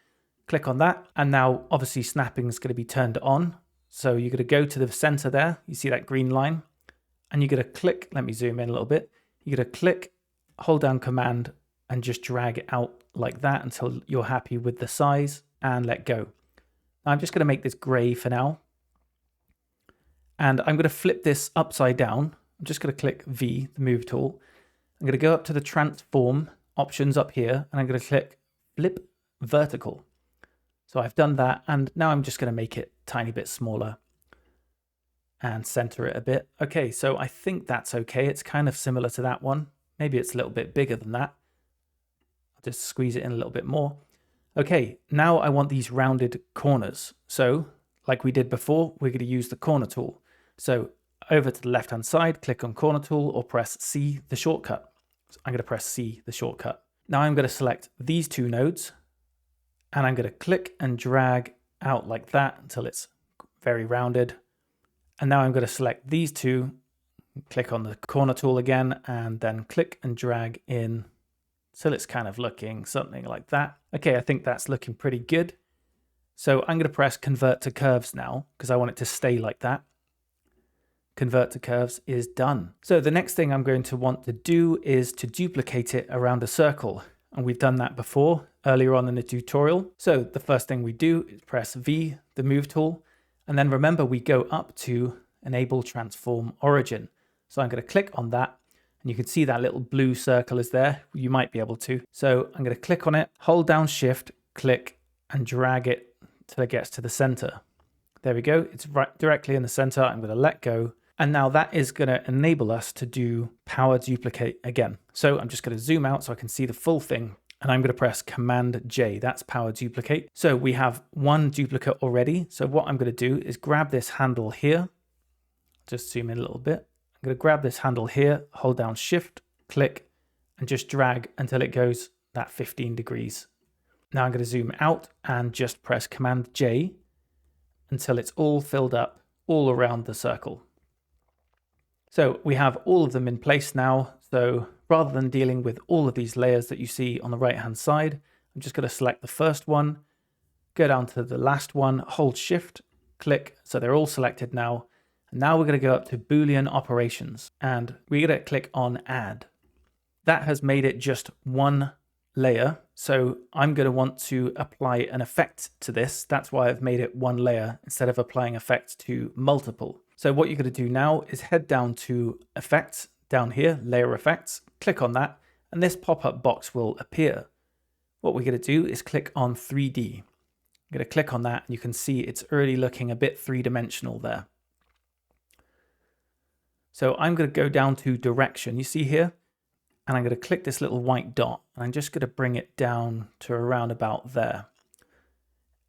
Click on that. And now obviously snapping is going to be turned on. So you're going to go to the center there. You see that green line and you're going to click. Let me zoom in a little bit. You're going to click, hold down Command and just drag it out like that until you're happy with the size and let go. Now I'm just going to make this gray for now. And I'm going to flip this upside down. I'm just going to click V, the move tool. I'm going to go up to the transform options up here and I'm going to click flip vertical. So I've done that and now I'm just going to make it a tiny bit smaller and center it a bit. Okay, so I think that's okay. It's kind of similar to that one. Maybe it's a little bit bigger than that. I'll just squeeze it in a little bit more. Okay, now I want these rounded corners. So like we did before, we're going to use the corner tool. So over to the left-hand side, click on corner tool or press C, the shortcut. So I'm going to press C, the shortcut. Now I'm going to select these two nodes and I'm going to click and drag out like that until it's very rounded. And now I'm going to select these two, click on the corner tool again, and then click and drag in till it's kind of looking something like that. Okay, I think that's looking pretty good. So I'm going to press convert to curves now because I want it to stay like that. Convert to curves is done. So the next thing I'm going to want to do is to duplicate it around a circle. And we've done that before earlier on in the tutorial. So the first thing we do is press V, the move tool. And then remember, we go up to enable transform origin. So I'm going to click on that. And you can see that little blue circle is there. You might be able to. So I'm going to click on it, hold down shift, click and drag it till it gets to the center. There we go. It's right directly in the center. I'm going to let go. And now that is going to enable us to do power duplicate again. So I'm just going to zoom out so I can see the full thing. And I'm going to press Command J. That's power duplicate. So we have one duplicate already. So what I'm going to do is grab this handle here. Just zoom in a little bit. I'm going to grab this handle here, hold down shift, click, and just drag until it goes that 15 degrees. Now I'm going to zoom out and just press Command J until it's all filled up all around the circle. So we have all of them in place now. So rather than dealing with all of these layers that you see on the right hand side, I'm just going to select the first one, go down to the last one, hold shift, click. So they're all selected now. And now we're going to go up to Boolean Operations and we're going to click on add. That has made it just one layer. So I'm going to want to apply an effect to this. That's why I've made it one layer instead of applying effects to multiple. So what you're going to do now is head down to effects down here, layer effects, click on that, and this pop-up box will appear. What we're going to do is click on 3D. I'm going to click on that and you can see it's already looking a bit three-dimensional there. So I'm going to go down to direction, you see here, and I'm going to click this little white dot and I'm just going to bring it down to around about there.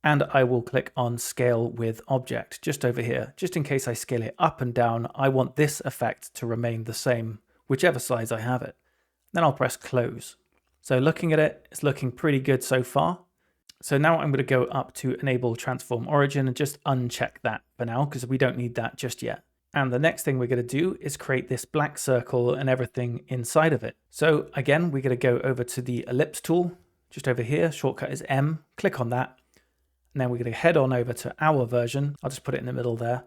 And I will click on scale with object just over here. Just in case I scale it up and down, I want this effect to remain the same, whichever size I have it. Then I'll press close. So looking at it, it's looking pretty good so far. So now I'm going to go up to enable transform origin and just uncheck that for now because we don't need that just yet. And the next thing we're going to do is create this black circle and everything inside of it. So again, we're going to go over to the ellipse tool just over here. Shortcut is M, click on that. And then we're going to head on over to our version. I'll just put it in the middle there.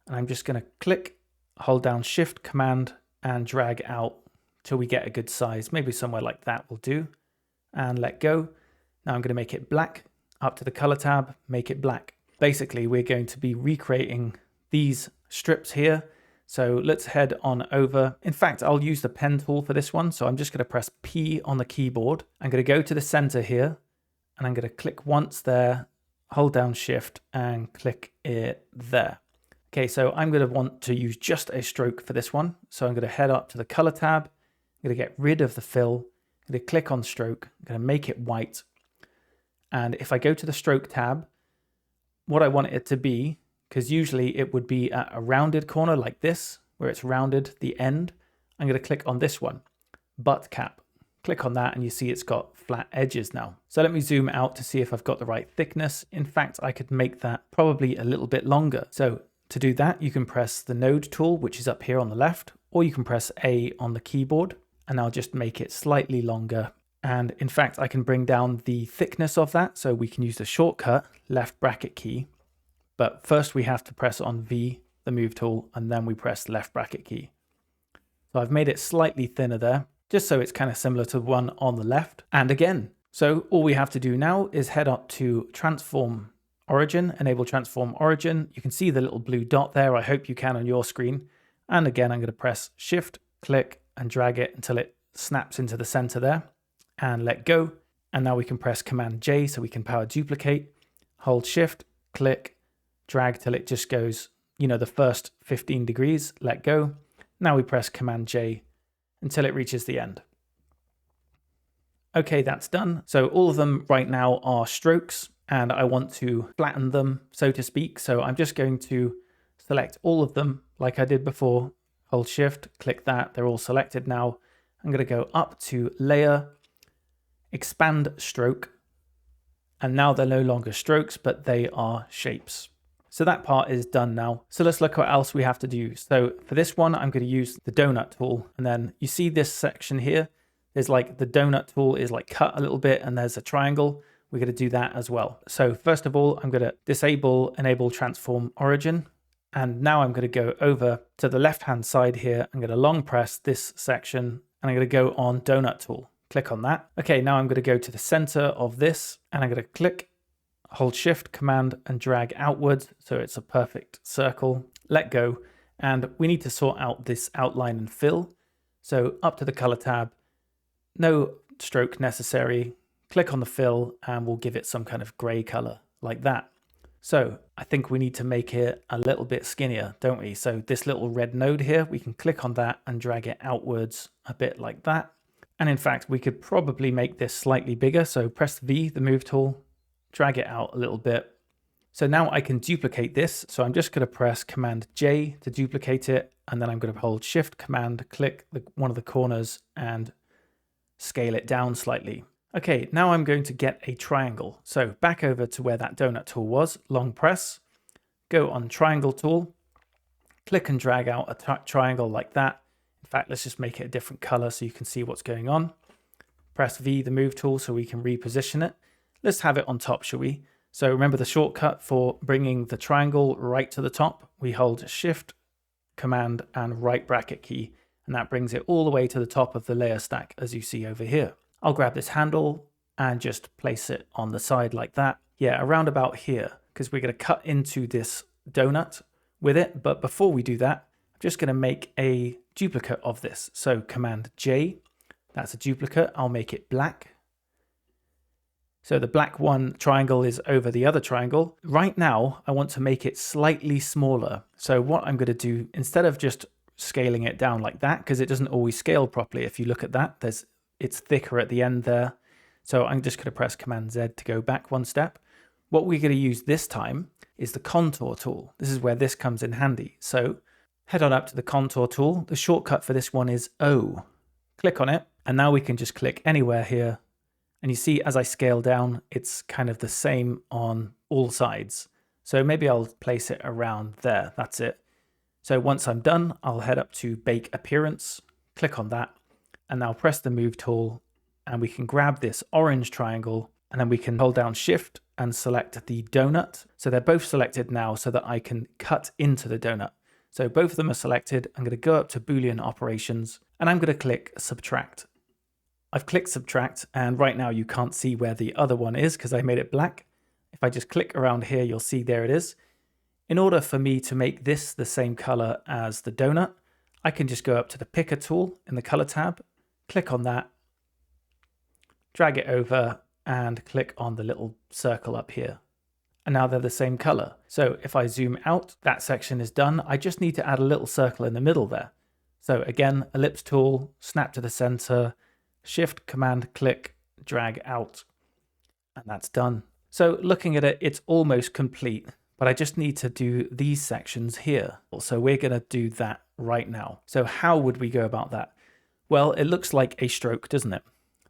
And I'm just going to click, hold down shift, command, and drag out till we get a good size. Maybe somewhere like that will do. And let go. Now I'm going to make it black. Up to the color tab, make it black. Basically, we're going to be recreating these strips here. So let's head on over. In fact, I'll use the pen tool for this one. So I'm just going to press P on the keyboard. I'm going to go to the center here and I'm going to click once there, hold down shift and click it there. Okay, so I'm going to want to use just a stroke for this one. So I'm going to head up to the color tab. I'm going to get rid of the fill. I'm going to click on stroke. I'm going to make it white. And if I go to the stroke tab, what I want it to be, because usually it would be at a rounded corner like this, where it's rounded the end. I'm going to click on this one, butt cap. Click on that and you see it's got flat edges now. So let me zoom out to see if I've got the right thickness. In fact, I could make that probably a little bit longer. So to do that, you can press the node tool, which is up here on the left, or you can press A on the keyboard and I'll just make it slightly longer. And in fact, I can bring down the thickness of that. So we can use the shortcut left bracket key. But first we have to press on V, the move tool, and then we press left bracket key. So I've made it slightly thinner there, just so it's kind of similar to the one on the left. And again, so all we have to do now is head up to transform origin, enable transform origin. You can see the little blue dot there. I hope you can on your screen. And again, I'm going to press shift, click, and drag it until it snaps into the center there and let go. And now we can press Command J so we can power duplicate, hold shift, click, drag till it just goes, the first 15 degrees, let go. Now we press Command J until it reaches the end. Okay, that's done. So all of them right now are strokes and I want to flatten them, so to speak. So I'm just going to select all of them like I did before, hold shift, click that. They're all selected now. I'm going to go up to layer, expand stroke. And now they're no longer strokes, but they are shapes. So that part is done now. So let's look what else we have to do. So for this one, I'm going to use the donut tool. And then you see this section here. There's like the donut tool is like cut a little bit and there's a triangle. We're going to do that as well. So first of all, I'm going to disable enable transform origin. And now I'm going to go over to the left-hand side here. I'm going to long press this section and I'm going to go on donut tool. Click on that. Okay, now I'm going to go to the center of this and I'm going to click, hold shift command and drag outwards. So it's a perfect circle. Let go. And we need to sort out this outline and fill. So up to the color tab, no stroke necessary. Click on the fill and we'll give it some kind of gray color like that. So I think we need to make it a little bit skinnier, don't we? So this little red node here, we can click on that and drag it outwards a bit like that. And in fact, we could probably make this slightly bigger. So press V, the move tool, drag it out a little bit. So now I can duplicate this. So I'm just going to press Command J to duplicate it. And then I'm going to hold Shift Command, click one of the corners and scale it down slightly. Okay, now I'm going to get a triangle. So back over to where that donut tool was, long press, go on triangle tool, click and drag out a triangle like that. In fact, let's just make it a different color so you can see what's going on. Press V, the move tool, so we can reposition it. Let's have it on top, shall we? So remember the shortcut for bringing the triangle right to the top. We hold Shift, Command, and right bracket key, and that brings it all the way to the top of the layer stack, as you see over here. I'll grab this handle and just place it on the side like that. Yeah, around about here, because we're going to cut into this donut with it. But before we do that, I'm just going to make a duplicate of this. So Command J, that's a duplicate. I'll make it black. So the black one triangle is over the other triangle. Right now, I want to make it slightly smaller. So what I'm going to do, instead of just scaling it down like that, because it doesn't always scale properly. If you look at that, it's thicker at the end there. So I'm just going to press Command Z to go back one step. What we're going to use this time is the contour tool. This is where this comes in handy. So head on up to the contour tool. The shortcut for this one is O. Click on it. And now we can just click anywhere here. And you see, as I scale down, it's kind of the same on all sides. So maybe I'll place it around there. That's it. So once I'm done, I'll head up to Bake Appearance, click on that, and now press the Move tool, and we can grab this orange triangle, and then we can hold down Shift and select the donut. So they're both selected now so that I can cut into the donut. So both of them are selected. I'm going to go up to Boolean Operations, and I'm going to click Subtract. I've clicked Subtract, and right now you can't see where the other one is because I made it black. If I just click around here, you'll see there it is. In order for me to make this the same color as the donut, I can just go up to the Picker tool in the Color tab, click on that, drag it over, and click on the little circle up here. And now they're the same color. So if I zoom out, that section is done. I just need to add a little circle in the middle there. So again, Ellipse tool, snap to the center, Shift, Command, click, drag out, and that's done. So looking at it, it's almost complete, but I just need to do these sections here. So we're going to do that right now. So how would we go about that? Well, it looks like a stroke, doesn't it?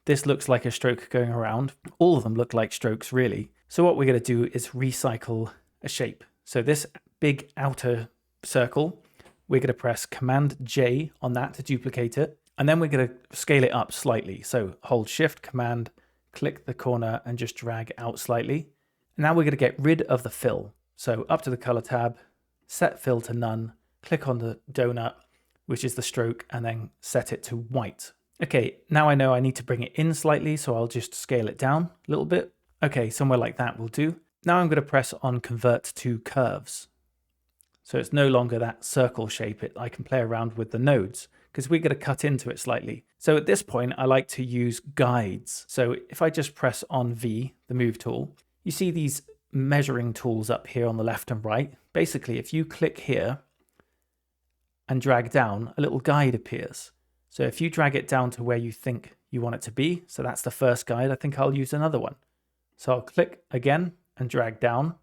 This looks like a stroke going around. All of them look like strokes, really. So what we're going to do is recycle a shape. So this big outer circle, we're going to press Command J on that to duplicate it. And then we're going to scale it up slightly. So hold Shift, Command, click the corner and just drag out slightly. And now we're going to get rid of the fill. So up to the color tab, set fill to none, click on the donut, which is the stroke, and then set it to white. Okay, now I know I need to bring it in slightly, so I'll just scale it down a little bit. Okay, somewhere like that will do. Now I'm going to press on Convert to Curves. So it's no longer that circle shape. I can play around with the nodes because we're going to cut into it slightly. So at this point, I like to use guides. So if I just press on V, the move tool, you see these measuring tools up here on the left and right. Basically, if you click here and drag down, a little guide appears. So if you drag it down to where you think you want it to be, so that's the first guide, I think I'll use another one. So I'll click again and drag down.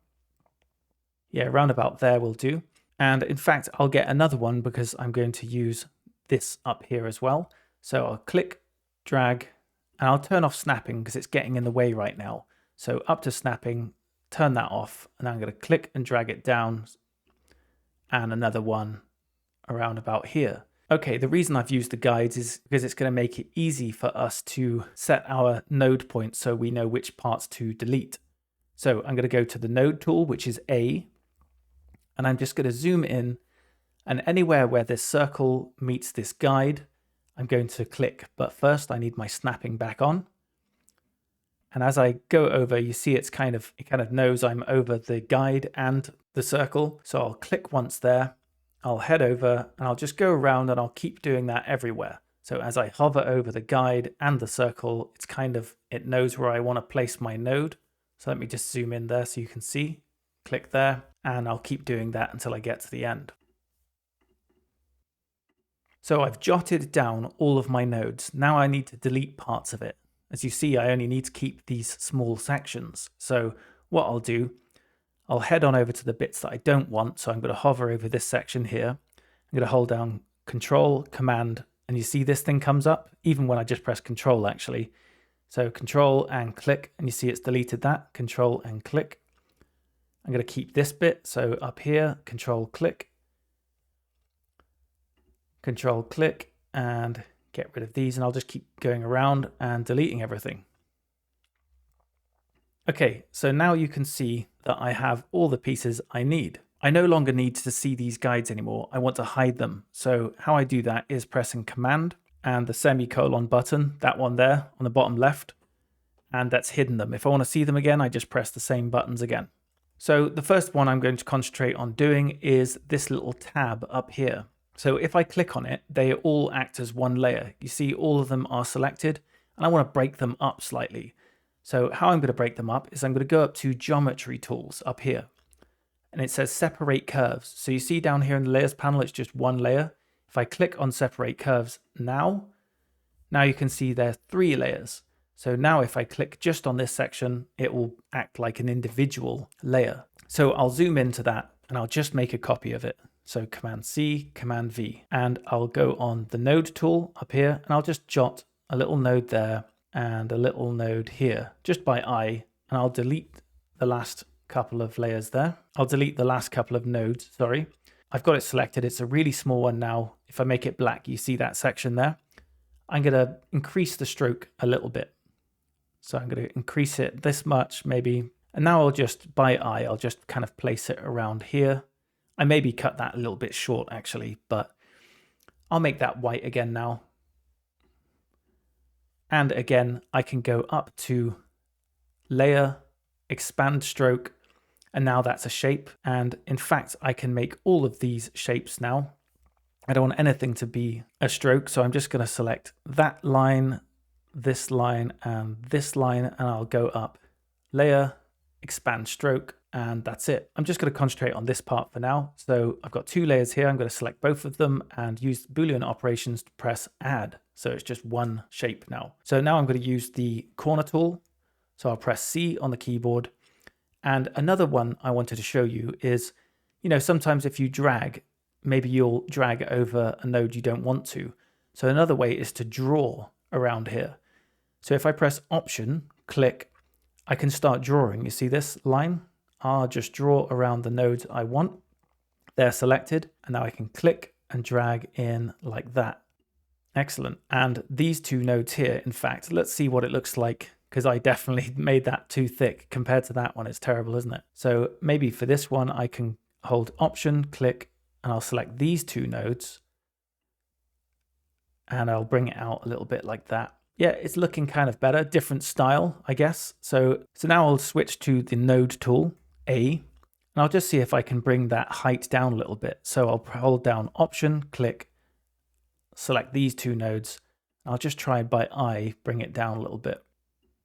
Yeah, around about there will do. And in fact, I'll get another one because I'm going to use this up here as well. So I'll click, drag, and I'll turn off snapping because it's getting in the way right now. So up to snapping, turn that off, and I'm going to click and drag it down, and another one around about here. Okay, the reason I've used the guides is because it's going to make it easy for us to set our node points so we know which parts to delete. So I'm going to go to the node tool, which is A, and I'm just going to zoom in, and anywhere where this circle meets this guide, I'm going to click. But first I need my snapping back on. And as I go over, you see it kind of knows I'm over the guide and the circle. So I'll click once there, I'll head over, and I'll just go around, and I'll keep doing that everywhere. So as I hover over the guide and the circle, it knows where I want to place my node. So let me just zoom in there so you can see. Click there, and I'll keep doing that until I get to the end. So I've jotted down all of my nodes. Now I need to delete parts of it. As you see, I only need to keep these small sections. So what I'll do, I'll head on over to the bits that I don't want. So I'm going to hover over this section here. I'm going to hold down Control, Command, and you see this thing comes up, even when I just press Control actually. So Control and click, and you see it's deleted that. Control and click. I'm going to keep this bit. So up here, Control, click, Control, click, and get rid of these, and I'll just keep going around and deleting everything. Okay, so now you can see that I have all the pieces I need. I no longer need to see these guides anymore. I want to hide them. So how I do that is pressing Command and the semicolon button, that one there on the bottom left, and that's hidden them. If I want to see them again, I just press the same buttons again. So the first one I'm going to concentrate on doing is this little tab up here. So if I click on it, they all act as one layer. You see all of them are selected, and I want to break them up slightly. So how I'm going to break them up is I'm going to go up to Geometry Tools up here, and it says Separate Curves. So you see down here in the Layers panel, it's just one layer. If I click on Separate Curves now you can see there are 3 layers. So now if I click just on this section, it will act like an individual layer. So I'll zoom into that, and I'll just make a copy of it. So Command C, Command V, and I'll go on the node tool up here, and I'll just jot a little node there and a little node here, just by eye, and I'll delete the last couple of layers there. I'll delete the last couple of nodes, sorry. I've got it selected, it's a really small one now. If I make it black, you see that section there. I'm gonna increase the stroke a little bit. So I'm gonna increase it this much maybe, and now I'll just, by eye, I'll just kind of place it around here. I maybe cut that a little bit short actually, but I'll make that white again now. And again, I can go up to Layer, Expand Stroke, and now that's a shape. And in fact, I can make all of these shapes now. I don't want anything to be a stroke, so I'm just going to select that line, and this line, and I'll go up Layer, Expand Stroke, and that's it. I'm just going to concentrate on this part for now. So I've got 2 layers here. I'm going to select both of them and use Boolean Operations to press Add. So it's just one shape now. So now I'm going to use the corner tool. So I'll press C on the keyboard. And another one I wanted to show you is, sometimes if you drag, maybe you'll drag over a node you don't want to. So another way is to draw around here. So if I press Option, click, I can start drawing. You see this line? I'll just draw around the nodes I want. They're selected, and now I can click and drag in like that. Excellent. And these 2 nodes here, in fact, let's see what it looks like, because I definitely made that too thick compared to that one. It's terrible, isn't it? So maybe for this one, I can hold Option, click, and I'll select these 2 nodes, and I'll bring it out a little bit like that. Yeah, it's looking kind of better, different style, I guess. So now I'll switch to the node tool, A, and I'll just see if I can bring that height down a little bit. So I'll hold down Option, click, select these 2 nodes. I'll just try by eye, bring it down a little bit.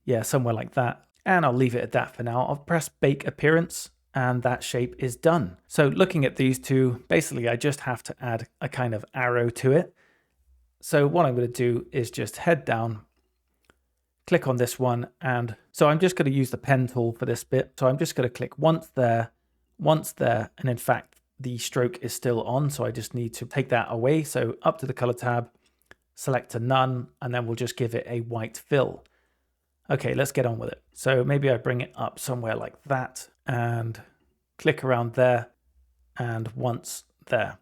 Yeah, somewhere like that. And I'll leave it at that for now. I'll press Bake Appearance, and that shape is done. So looking at these 2, basically I just have to add a kind of arrow to it. So what I'm going to do is just head down, click on this one, and so I'm just going to use the pen tool for this bit. So I'm just going to click once there, and in fact the stroke is still on, so I just need to take that away. So up to the color tab, select a none, and then we'll just give it a white fill. Okay, let's get on with it. So maybe I bring it up somewhere like that and click around there and once there.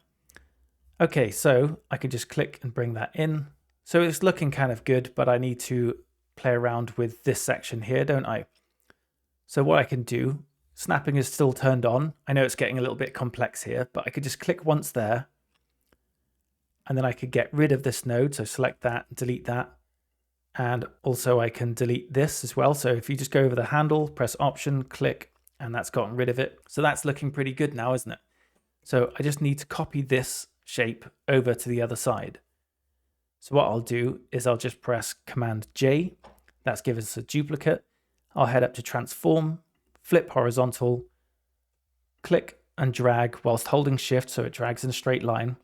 Okay, so I can just click and bring that in. So it's looking kind of good, but I need to play around with this section here, don't I? So what I can do, snapping is still turned on. I know it's getting a little bit complex here, but I could just click once there. And then I could get rid of this node. So select that, delete that. And also I can delete this as well. So if you just go over the handle, press Option, click, and that's gotten rid of it. So that's looking pretty good now, isn't it? So I just need to copy this shape over to the other side. So what I'll do is I'll just press Command J. That's given us a duplicate. I'll head up to Transform, flip horizontal, click and drag whilst holding Shift so it drags in a straight line.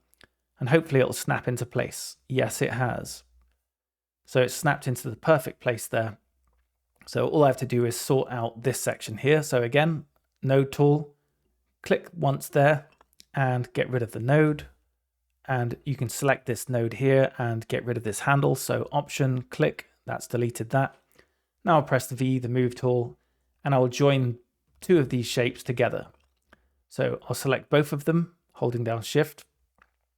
And hopefully it'll snap into place. Yes, it has. So it's snapped into the perfect place there. So all I have to do is sort out this section here. So again, Node Tool, click once there and get rid of the node. And you can select this node here and get rid of this handle. So Option, click, that's deleted that. Now I'll press V, the Move tool, and I'll join two of these shapes together. So I'll select both of them, holding down Shift.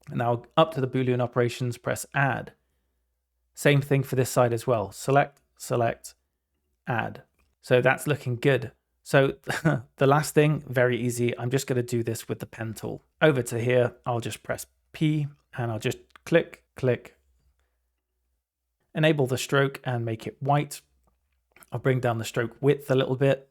And now up to the Boolean Operations, press Add. Same thing for this side as well. Select, select, add. So that's looking good. So the last thing, very easy. I'm just going to do this with the pen tool. Over to here, I'll just press P and I'll just click, click. Enable the stroke and make it white. I'll bring down the stroke width a little bit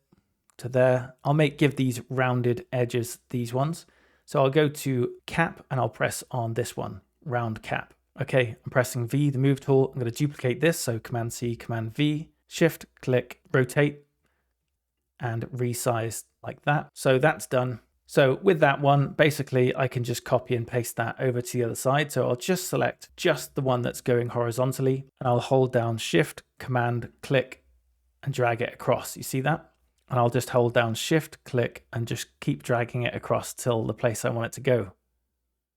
to there. I'll give these rounded edges, these ones. So I'll go to cap and I'll press on this one, round cap. Okay, I'm pressing V, the Move tool. I'm going to duplicate this. So Command C, Command V, Shift, click, rotate, and resize like that. So that's done. So with that one, basically I can just copy and paste that over to the other side. So I'll just select just the one that's going horizontally and I'll hold down Shift, Command, click, and drag it across. You see that? And I'll just hold down Shift, click, and just keep dragging it across till the place I want it to go.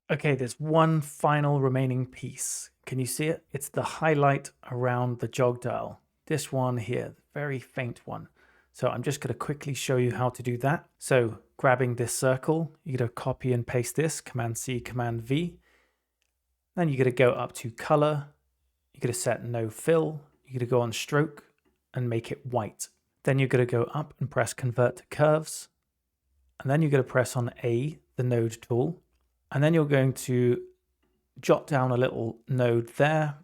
Okay, there's one final remaining piece. Can you see it? It's the highlight around the jog dial. This one here, the very faint one. So I'm just going to quickly show you how to do that. So grabbing this circle, you're going to copy and paste this, Command C, Command V. Then you're going to go up to color. You're going to set no fill. You're going to go on stroke and make it white. Then you're going to go up and press convert to curves. And then you're going to press on A, the node tool. And then you're going to jot down a little node there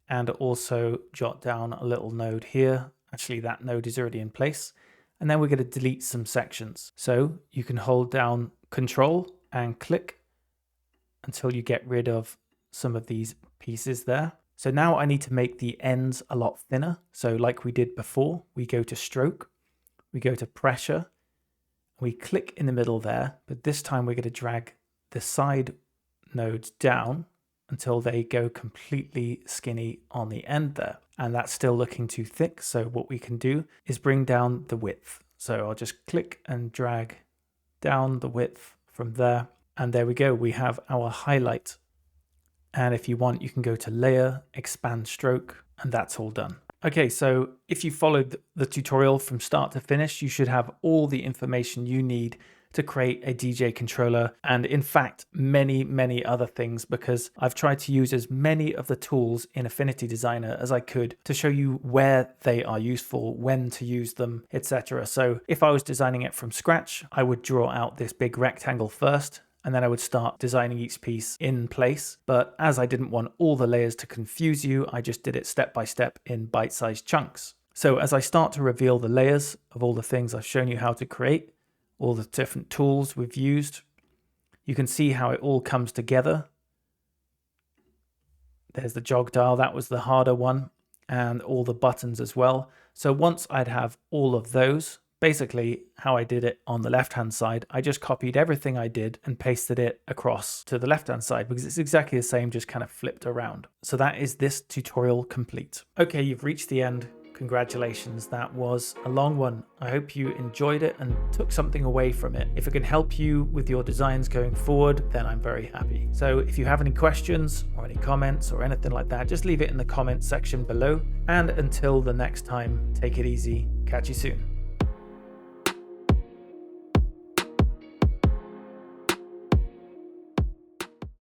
and also jot down a little node here. Actually, that node is already in place. And then we're going to delete some sections. So you can hold down Control and click until you get rid of some of these pieces there. So now I need to make the ends a lot thinner. So like we did before, we go to Stroke, we go to Pressure, we click in the middle there, but this time we're going to drag the side nodes down until they go completely skinny on the end there. And that's still looking too thick. So what we can do is bring down the width. So I'll just click and drag down the width from there. And there we go. We have our highlight. And if you want, you can go to Layer, Expand Stroke, and that's all done. Okay, so if you followed the tutorial from start to finish, you should have all the information you need to create a DJ controller, and in fact, many other things, because I've tried to use as many of the tools in Affinity Designer as I could to show you where they are useful, when to use them, etc. So if I was designing it from scratch, I would draw out this big rectangle first, and then I would start designing each piece in place. But as I didn't want all the layers to confuse you, I just did it step by step in bite-sized chunks. So as I start to reveal the layers of all the things I've shown you how to create, all the different tools we've used, you can see how it all comes together. There's the jog dial, that was the harder one, and all the buttons as well. So once I'd have all of those, basically how I did it on the left-hand side, I just copied everything I did and pasted it across to the left-hand side because it's exactly the same, just kind of flipped around. So that is this tutorial complete. Okay, you've reached the end. Congratulations, that was a long one. I hope you enjoyed it and took something away from it. If it can help you with your designs going forward, then I'm very happy. So if you have any questions or any comments or anything like that, just leave it in the comments section below. And until the next time, take it easy. Catch you soon.